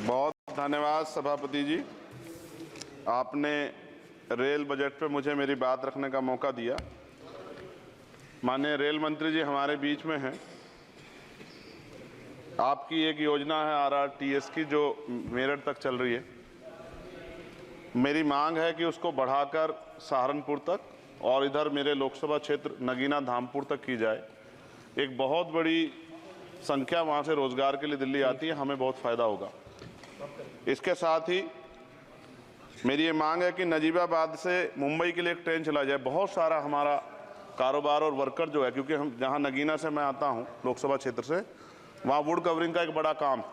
बहुत धन्यवाद सभापति जी, आपने रेल बजट पे मुझे मेरी बात रखने का मौका दिया। माननीय रेल मंत्री जी हमारे बीच में हैं। आपकी एक योजना है RRTS की जो मेरठ तक चल रही है। मेरी मांग है कि उसको बढ़ाकर सहारनपुर तक और इधर मेरे लोकसभा क्षेत्र नगीना धामपुर तक की जाए। एक बहुत बड़ी संख्या वहाँ से रोजगार के लिए दिल्ली आती है, हमें बहुत फायदा होगा। इसके साथ ही मेरी ये मांग है कि नजीबाबाद से मुंबई के लिए एक ट्रेन चला जाए। बहुत सारा हमारा कारोबार और वर्कर जो है, क्योंकि हम जहाँ नगीना से मैं आता हूँ लोकसभा क्षेत्र से, वहाँ वुड कवरिंग का एक बड़ा काम,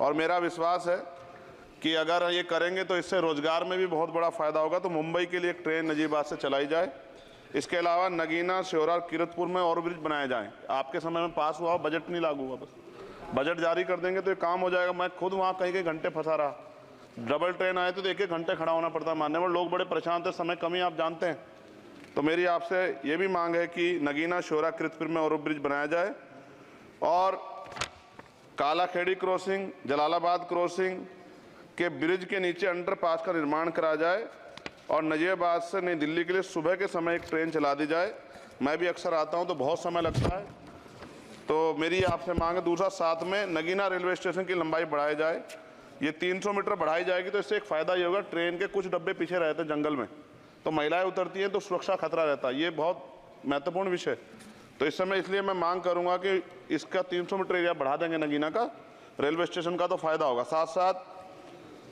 और मेरा विश्वास है कि अगर ये करेंगे तो इससे रोजगार में भी बहुत बड़ा फायदा होगा। तो मुंबई के लिए एक ट्रेन नजीबाबाद से चलाई जाए। इसके अलावा नगीना, श्योरा, किरतपुर में और ब्रिज बनाए जाएं। आपके समय में पास हुआ, बजट नहीं लागू हुआ, बस बजट जारी कर देंगे तो ये काम हो जाएगा। मैं खुद वहाँ कई घंटे फंसा रहा, डबल ट्रेन आए तो 1-1 घंटे खड़ा होना पड़ता। मानने में लोग बड़े परेशान थे, समय कमी आप जानते हैं। तो मेरी आपसे ये भी मांग है कि नगीना, श्योरा, किरतपुर में और ब्रिज बनाया जाए और कालाखेड़ी क्रॉसिंग, जलालाबाद क्रॉसिंग के ब्रिज के नीचे अंडरपास का निर्माण करा जाए और नजीबाबाद से नई दिल्ली के लिए सुबह के समय एक ट्रेन चला दी जाए। मैं भी अक्सर आता हूं तो बहुत समय लगता है, तो मेरी आपसे मांग है। दूसरा, साथ में नगीना रेलवे स्टेशन की लंबाई बढ़ाई जाए। ये 300 मीटर बढ़ाई जाएगी तो इससे एक फ़ायदा ये होगा, ट्रेन के कुछ डब्बे पीछे रहते हैं जंगल में, तो महिलाएं उतरती हैं तो सुरक्षा खतरा रहता है। ये बहुत महत्वपूर्ण विषय। तो इस समय इसलिए मैं मांग करूँगा कि इसका 300 मीटर एरिया बढ़ा देंगे नगीना का, रेलवे स्टेशन का, तो फ़ायदा होगा। साथ साथ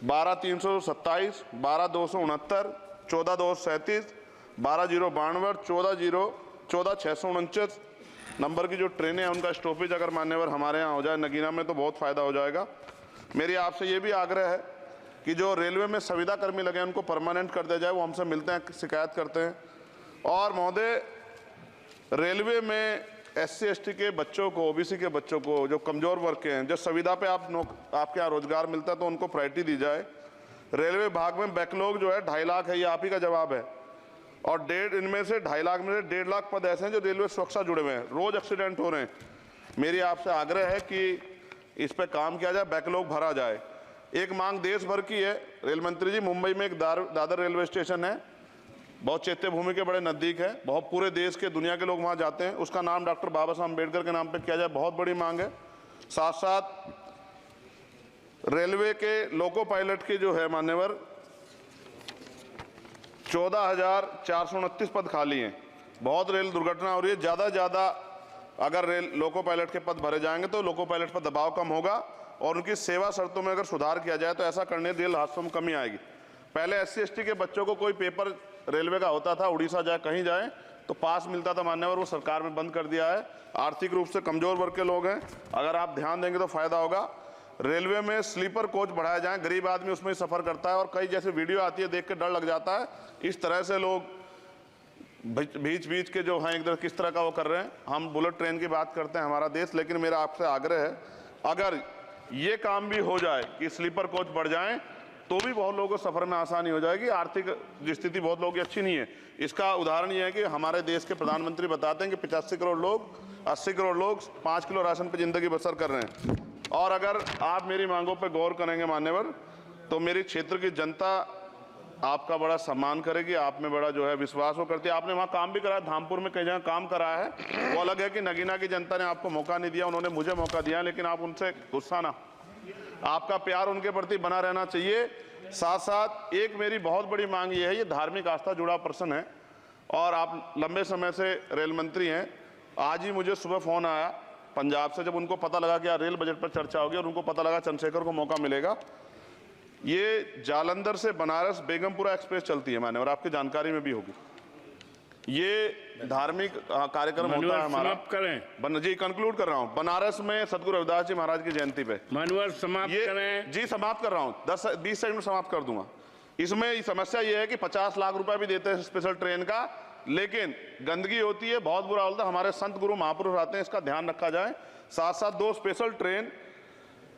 12-327, 12-269, 14-237, 12-092, 14-649 नंबर की जो ट्रेनें हैं उनका स्टॉपेज अगर मान्यवर हमारे यहाँ हो जाए नगीना में तो बहुत फ़ायदा हो जाएगा। मेरी आपसे ये भी आग्रह है कि जो रेलवे में संविदा कर्मी लगे हैं उनको परमानेंट कर दिया जाए। वो हमसे मिलते हैं, शिकायत करते हैं। और महोदय, रेलवे में SC/ST के बच्चों को, OBC के बच्चों को, जो कमज़ोर वर्ग के हैं, जो संविदा पे आपके यहाँ रोजगार मिलता है तो उनको प्रायोरिटी दी जाए। रेलवे विभाग में बैकलॉग जो है 2.5 लाख है, ये आप ही का जवाब है। और इनमें से 2.5 लाख में से 1.5 लाख पद ऐसे हैं जो रेलवे सुरक्षा जुड़े हुए हैं, रोज एक्सीडेंट हो रहे हैं। मेरी आपसे आग्रह है कि इस पर काम किया जाए, बैकलॉग भरा जाए। एक मांग देश भर की है रेल मंत्री जी, मुंबई में एक दादर रेलवे स्टेशन है, बहुत चैत्य भूमि के बड़े नज़दीक है, बहुत पूरे देश के, दुनिया के लोग वहाँ जाते हैं। उसका नाम डॉक्टर बाबा साहब अम्बेडकर के नाम पे किया जाए, बहुत बड़ी मांग है। साथ साथ रेलवे के लोको पायलट के जो है मान्यवर 14,429 पद खाली हैं। बहुत रेल दुर्घटना हो रही है, ज़्यादा से ज़्यादा अगर रेल लोको पायलट के पद भरे जाएंगे तो लोको पायलट पर दबाव कम होगा और उनकी सेवा शर्तों में अगर सुधार किया जाए तो ऐसा करने रेल हादसों में कमी आएगी। पहले SC/ST के बच्चों को कोई पेपर रेलवे का होता था, उड़ीसा जाए कहीं जाए तो पास मिलता था मान्यवर, वो सरकार में बंद कर दिया है। आर्थिक रूप से कमजोर वर्ग के लोग हैं, अगर आप ध्यान देंगे तो फायदा होगा। रेलवे में स्लीपर कोच बढ़ाया जाए, गरीब आदमी उसमें ही सफर करता है और कई जैसे वीडियो आती है देख के डर लग जाता है। इस तरह से लोग बीच के जो हैं एकदम किस तरह का वो कर रहे हैं। हम बुलेट ट्रेन की बात करते हैं हमारा देश, लेकिन मेरा आपसे आग्रह है अगर ये काम भी हो जाए कि स्लीपर कोच बढ़ जाएं तो भी बहुत लोगों को सफर में आसानी हो जाएगी। आर्थिक स्थिति बहुत लोगों की अच्छी नहीं है। इसका उदाहरण ये है कि हमारे देश के प्रधानमंत्री बताते हैं कि 85 करोड़ लोग, 80 करोड़ लोग 5 किलो राशन पर जिंदगी बसर कर रहे हैं। और अगर आप मेरी मांगों पर गौर करेंगे मान्यवर, तो मेरी क्षेत्र की जनता आपका बड़ा सम्मान करेगी, आप में बड़ा जो है विश्वास वो करती है। आपने वहाँ काम भी कराया, धामपुर में कई जगह काम कराया है। वो अलग है कि नगीना की जनता ने आपको मौका नहीं दिया, उन्होंने मुझे मौका दिया, लेकिन आप उनसे गुस्सा ना, आपका प्यार उनके प्रति बना रहना चाहिए। साथ साथ एक मेरी बहुत बड़ी मांग ये है, ये धार्मिक आस्था जुड़ा प्रश्न है और आप लंबे समय से रेल मंत्री हैं। आज ही मुझे सुबह फ़ोन आया पंजाब से, जब उनको पता लगा कि रेल बजट पर चर्चा होगी और उनको पता लगा चंद्रशेखर को मौका मिलेगा। ये जालंधर से बनारस बेगमपुरा एक्सप्रेस चलती है माने, और आपकी जानकारी में भी होगी। ये धार्मिक कार्यक्रम होता है हमारा। करें जी, कंक्लूड कर रहा हूँ। बनारस में सदगुरु रविदास जी महाराज की जयंती पे मानवर समाप्त करें जी। समाप्त कर रहा हूँ, 10-20 सेकंड में समाप्त कर दूंगा। इसमें समस्या ये है कि 50 लाख रुपया भी देते हैं स्पेशल ट्रेन का, लेकिन गंदगी होती है, बहुत बुरा होता है। हमारे संत गुरु महापुरुष आते हैं, इसका ध्यान रखा जाए। साथ साथ 2 स्पेशल ट्रेन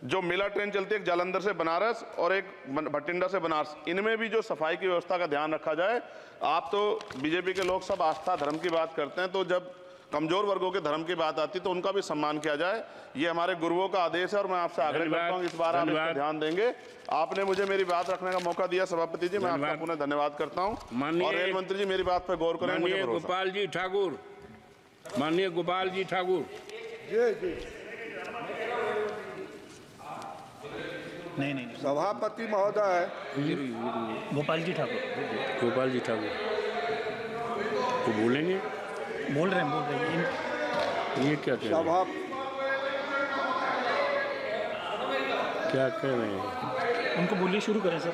जो मेला ट्रेन चलती है, एक जालंधर से बनारस और एक भटिंडा से बनारस, इनमें भी जो सफाई की व्यवस्था का ध्यान रखा जाए। आप तो बीजेपी के लोग सब आस्था धर्म की बात करते हैं, तो जब कमजोर वर्गों के धर्म की बात आती तो उनका भी सम्मान किया जाए। ये हमारे गुरुओं का आदेश है और मैं आपसे आग्रह करता हूँ इस बार आप इस पर ध्यान देंगे। आपने मुझे मेरी बात रखने का मौका दिया सभापति जी, मैं आपका पुनः धन्यवाद करता हूँ। और रेल मंत्री जी मेरी बात पर गौर करें, मुझे भरोसा। गोपाल जी ठाकुर, माननीय गोपाल जी ठाकुर। नहीं सभापति महोदय, गोपाल जी ठाकुर। गोपाल जी ठाकुर तो बोलेंगे, बोल रहे हैं ये क्या कह रहे सभा हैं, क्या कह रहे हैं? उनको बोलिए, शुरू करें सर।